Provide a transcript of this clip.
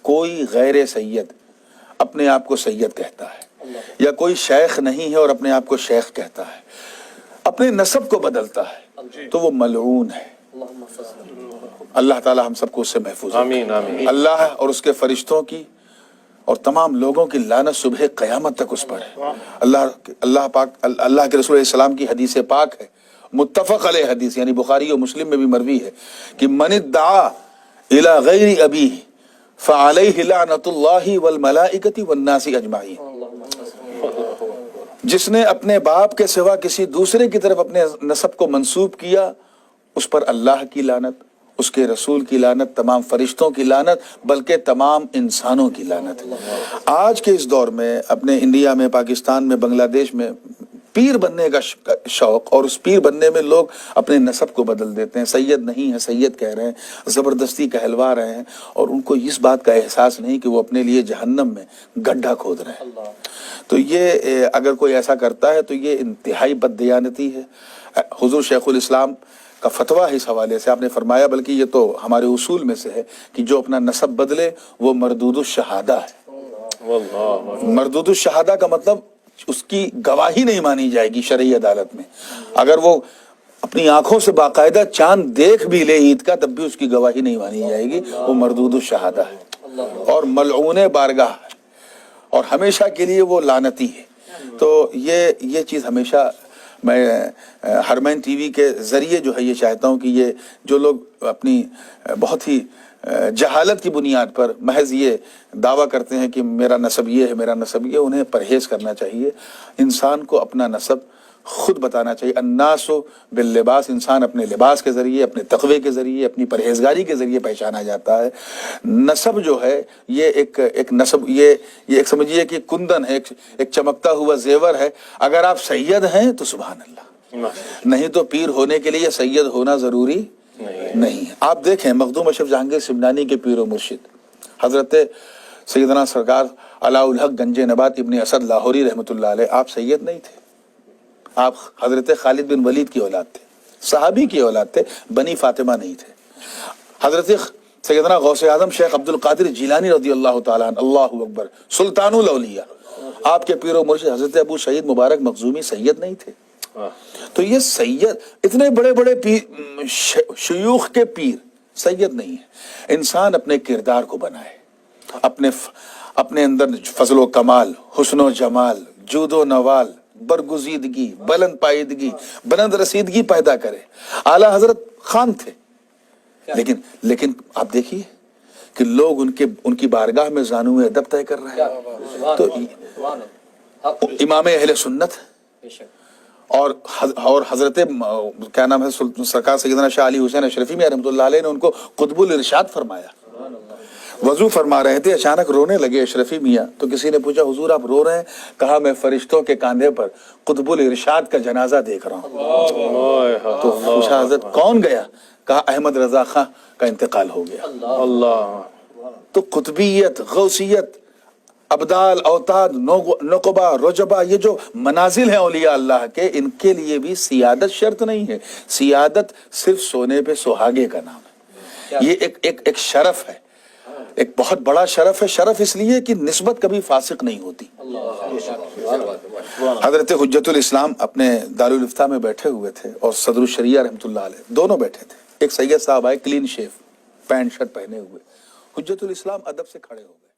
کوئی غیر سید اپنے آپ کو سید کہتا ہے یا کوئی شیخ نہیں ہے اور اپنے آپ کو شیخ کہتا ہے، اپنے نسب کو بدلتا ہے تو وہ ملعون ہے۔ اللہ تعالی ہم سب کو اس سے محفوظ آمین آمین۔ اللہ اور اس کے فرشتوں کی اور تمام لوگوں کی لعنت صبح قیامت تک اس پر ہے۔ اللہ کے رسول علیہ السلام کی حدیث پاک ہے، متفق علیہ حدیث، یعنی بخاری و مسلم میں بھی مروی ہے کہ من ادعا الی غیر ابیہ فعلیہ لعنت اللہ والملائکۃ والناس اجمعین۔ جس نے اپنے باپ کے سوا کسی دوسرے کی طرف اپنے نسب کو منسوب کیا، اس پر اللہ کی لعنت، اس کے رسول کی لعنت، تمام فرشتوں کی لعنت، بلکہ تمام انسانوں کی لعنت۔ آج کے اس دور میں اپنے انڈیا میں، پاکستان میں، بنگلہ دیش میں پیر بننے کا شوق، اور اس پیر بننے میں لوگ اپنے نسب کو بدل دیتے ہیں، سید نہیں ہے سید کہہ رہے ہیں، زبردستی کہلوا رہے ہیں، اور ان کو اس بات کا احساس نہیں کہ وہ اپنے لیے جہنم میں گڈھا کھود رہے ہیں۔ تو یہ اگر کوئی ایسا کرتا ہے تو یہ انتہائی بد دیانتی ہے۔ حضور شیخ الاسلام کا فتویٰ اس حوالے سے آپ نے فرمایا، بلکہ یہ تو ہمارے اصول میں سے ہے کہ جو اپنا نسب بدلے وہ مردود الشہادہ ہے۔ مردود الشہادہ کا مطلب اس کی گواہی نہیں مانی جائے گی شرعی عدالت میں۔ اگر وہ اپنی آنکھوں سے باقاعدہ چاند دیکھ بھی لے عید کا، تب بھی اس کی گواہی نہیں مانی جائے گی، وہ مردود الشہادہ ہے اور ملعون بارگاہ ہے، اور ہمیشہ کے لیے وہ لعنتی ہے۔ تو یہ چیز ہمیشہ میں حرمین ٹی وی کے ذریعے جو ہے یہ چاہتا ہوں کہ یہ جو لوگ اپنی بہت ہی جہالت کی بنیاد پر محض یہ دعویٰ کرتے ہیں کہ میرا نسب یہ ہے، میرا نسب یہ، انہیں پرہیز کرنا چاہیے۔ انسان کو اپنا نسب خود بتانا چاہیے۔ الناس باللباس، انسان اپنے لباس کے ذریعے، اپنے تقوی کے ذریعے، اپنی پرہیزگاری کے ذریعے پہچانا جاتا ہے۔ نسب جو ہے یہ ایک نسب، یہ ایک سمجھیے کہ کندن ہے، ایک چمکتا ہوا زیور ہے۔ اگر آپ سید ہیں تو سبحان اللہ، نہیں تو پیر ہونے کے لیے سید ہونا ضروری نہیں ہے۔ آپ دیکھیں مخدوم اشرف جہانگیر سمنانی کے پیر و مرشد حضرت سیدنا سرکار علاء الحق گنج نبات ابن اسد لاہوری رحمۃ اللہ علیہ، آپ سید نہیں تھے، آپ حضرت خالد بن ولید کی اولاد تھے، صحابی کی اولاد تھے، بنی فاطمہ نہیں تھے۔ حضرت سیدنا غوث اعظم شیخ عبد القادر جیلانی رضی اللہ تعالیٰ عنہ، اللہ اکبر، سلطان الاولیاء، آپ کے پیر و مرشد حضرت ابو سعید مبارک مخزومی سید نہیں تھے؟ تو یہ سید، اتنے بڑے بڑے شیوخ کے پیر سید نہیں ہے۔ انسان اپنے کردار کو بنائے، اپنے اندر فضل و کمال، حسن و جمال، جود و نوال، برگزیدگی، بلند پائیدگی، بلند رسیدگی پیدا کرے۔ اعلیٰ حضرت خان تھے، لیکن آپ دیکھیے کہ لوگ ان کی بارگاہ میں زانو ادب طے کر رہے ہیں۔ تو امام اہل سنت اور حضرت کیا نام ہے سرکار سیدنا شاہ علی حسین اشرفی میں رحمۃ اللہ علیہ نے ان کو قطب الارشاد فرمایا۔ وضو فرما رہے تھے، اچانک رونے لگے اشرفی میاں، تو کسی نے پوچھا حضور آپ رو رہے ہیں؟ کہا میں فرشتوں کے کاندھے پر قطب الارشاد کا جنازہ دیکھ رہا ہوں۔ تو پوچھا حضرت کون گیا؟ کہا احمد رضا خاں کا انتقال ہو گیا۔ اللہ! تو قطبیت، غوثیت، ابدال، اوتاد، نقبہ، رجبہ، یہ جو منازل ہیں اولیاء اللہ کے، ان کے لیے بھی سیادت شرط نہیں ہے۔ سیادت صرف سونے پہ سہاگے کا نام ہے۔ یہ ایک شرف ہے، ایک بہت بڑا شرف ہے۔ شرف اس لیے کہ نسبت کبھی فاسق نہیں ہوتی۔ حضرت حجت الاسلام اپنے دارالافتاء میں بیٹھے ہوئے تھے اور صدر الشریعہ رحمۃ اللہ علیہ دونوں بیٹھے تھے۔ ایک سید صاحب آئے، کلین شیف، پینٹ شرٹ پہنے ہوئے، حجت الاسلام ادب سے کھڑے ہو گئے۔